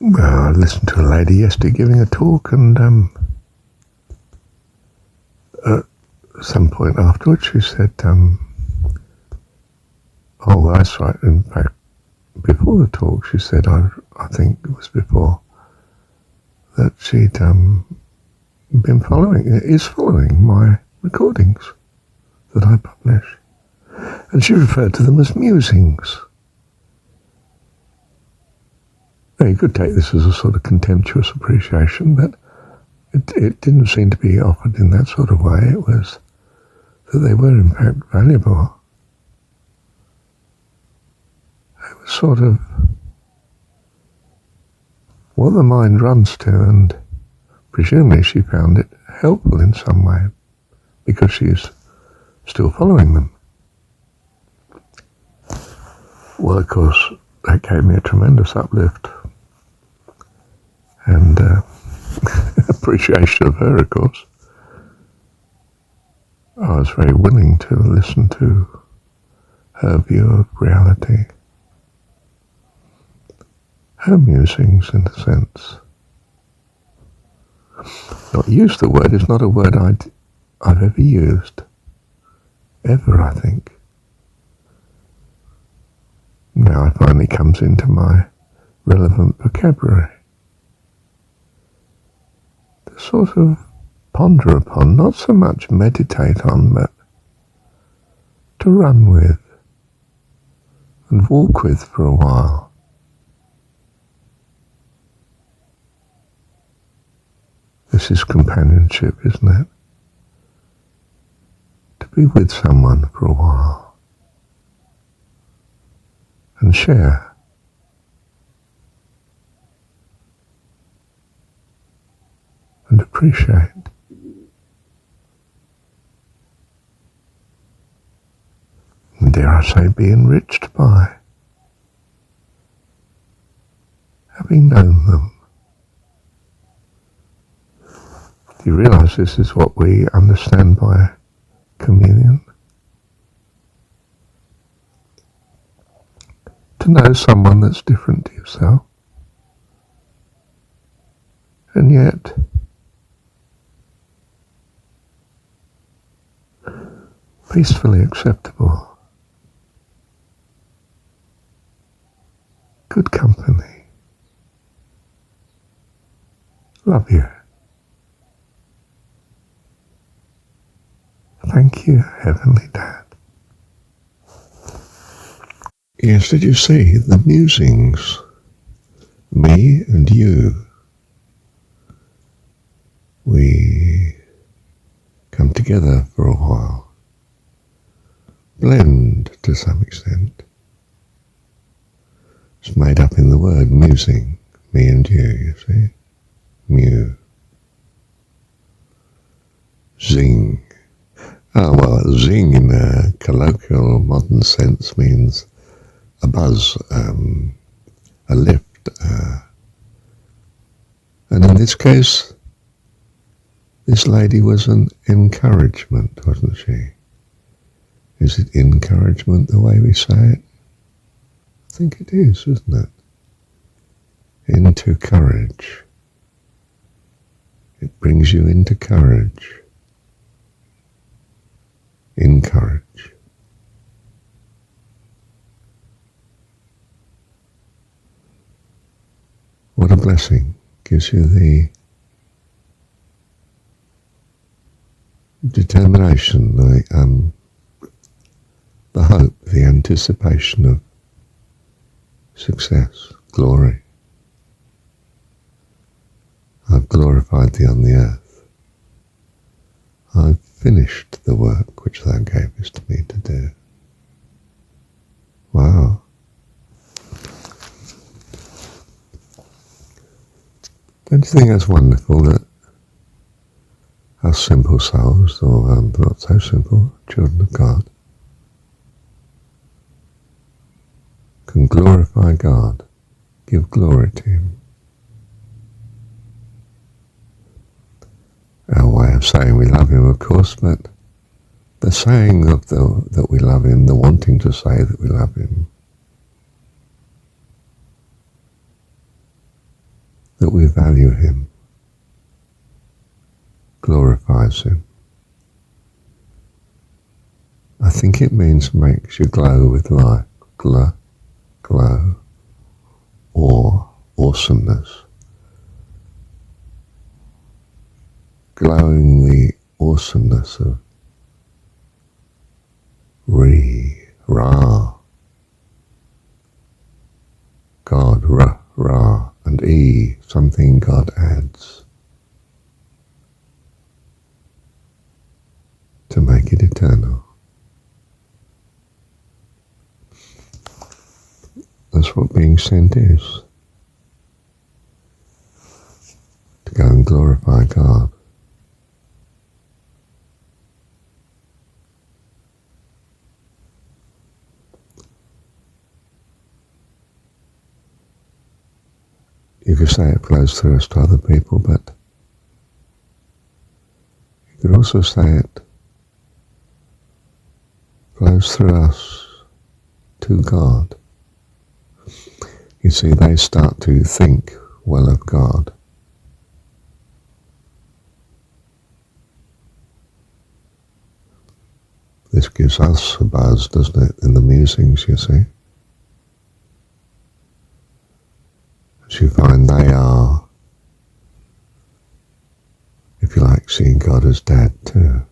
Well, I listened to a lady yesterday giving a talk, and at some point afterwards she said, oh, that's right, in fact, before the talk she said, I think it was before, that she'd is following my recordings that I publish. And she referred to them as musings. Now, you could take this as a sort of contemptuous appreciation, but it didn't seem to be offered in that sort of way. It was that they were in fact valuable. It was sort of what the mind runs to, and presumably she found it helpful in some way because she is still following them. Well, of course, that gave me a tremendous uplift and appreciation of her, of course. I was very willing to listen to her view of reality, her musings in a sense. Not use the word is not a word I've ever used. Ever, I think. Now it finally comes into my relevant vocabulary. To sort of ponder upon, not so much meditate on, but to run with and walk with for a while. This is companionship, isn't it? To be with someone for a while and share. And appreciate. And dare I say, be enriched by having known them. Do you realize this is what we understand by communion? To know someone that's different to yourself, and yet peacefully acceptable, good company, love you. Thank you, Heavenly Dad. Yes, did you see the musings? Me and you. We come together for a while. Blend to some extent. It's made up in the word musing. Me and you see? Mew. Zing. Oh, well, zing in a colloquial modern sense means a buzz, a lift. And in this case, this lady was an encouragement, wasn't she? Is it encouragement the way we say it? I think it is, isn't it? Into courage. It brings you into courage. Encourage. What a blessing. Gives you the determination, the hope, the anticipation of success, glory. I've glorified thee on the earth. I've finished the work which thou gavest me to do. Wow. Don't you think that's wonderful that our simple souls, or not so simple, children of God, can glorify God, give glory to Him? Our way of saying we love Him, of course, but the saying of that we love Him, the wanting to say that we love Him, that we value him, glorifies him. I think it means makes you glow with light, glow, awe, awesomeness. Glowing the awesomeness of Ra, God, Ra, and E, something God adds to make it eternal. That's what being sent is. To go and glorify God. You could say it flows through us to other people, but you could also say it flows through us to God. You see, they start to think well of God. This gives us a buzz, doesn't it, in the musings, you see? As you find they are, if you like, seeing God as Dad too.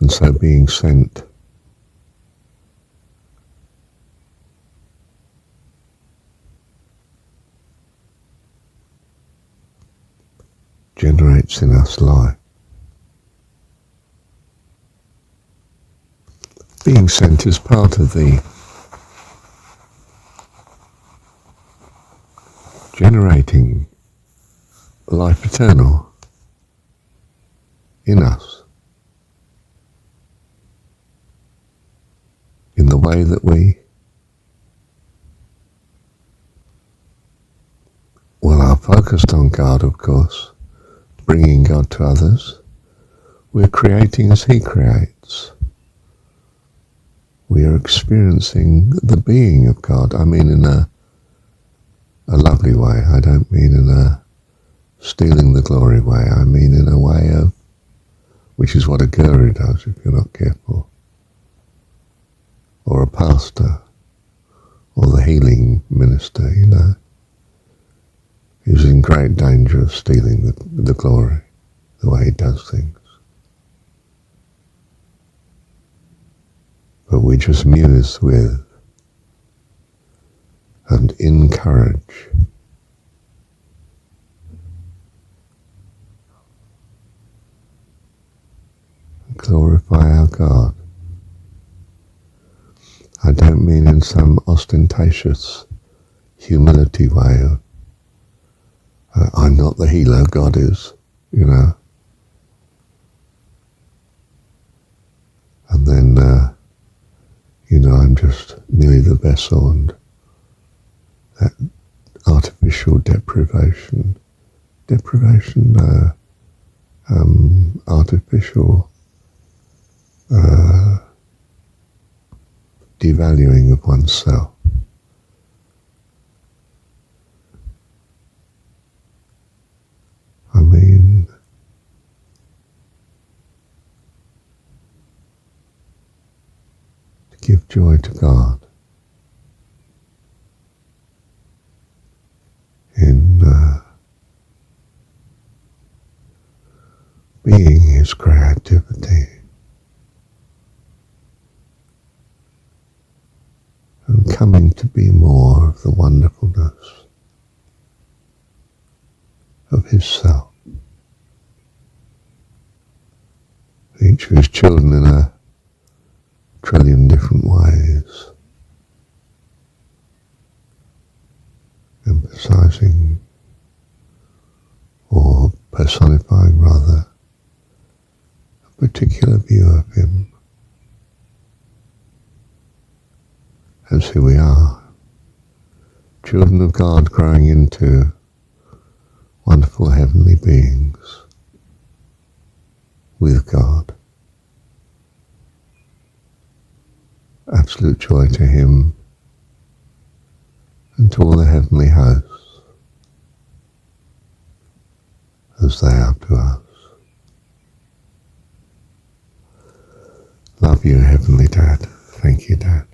And so being sent generates in us life. Being sent is part of the generating life eternal in us, in the way that we are focused on God, of course, bringing God to others. We're creating as he creates. We are experiencing the being of God. I mean in a lovely way. I don't mean in a stealing the glory way. I mean in a way of, which is what a guru does if you're not careful, or a pastor, or the healing minister, you know, who's in great danger of stealing the glory, the way he does things. But we just muse with and encourage and glorify our God. I don't mean in some ostentatious humility way of I'm not the healer, God is, you know. And then, you know, I'm just merely the vessel, and that artificial artificial devaluing of oneself. I mean, to give joy to God in being his creativity and coming to be more of the wonderfulness of his self. Each of his children in a trillion different ways, emphasizing or personifying rather a particular view of him as who we are, children of God growing into wonderful heavenly beings with God. Absolute joy to him and to all the heavenly hosts, as they are to us. Love you, Heavenly Dad. Thank you, Dad.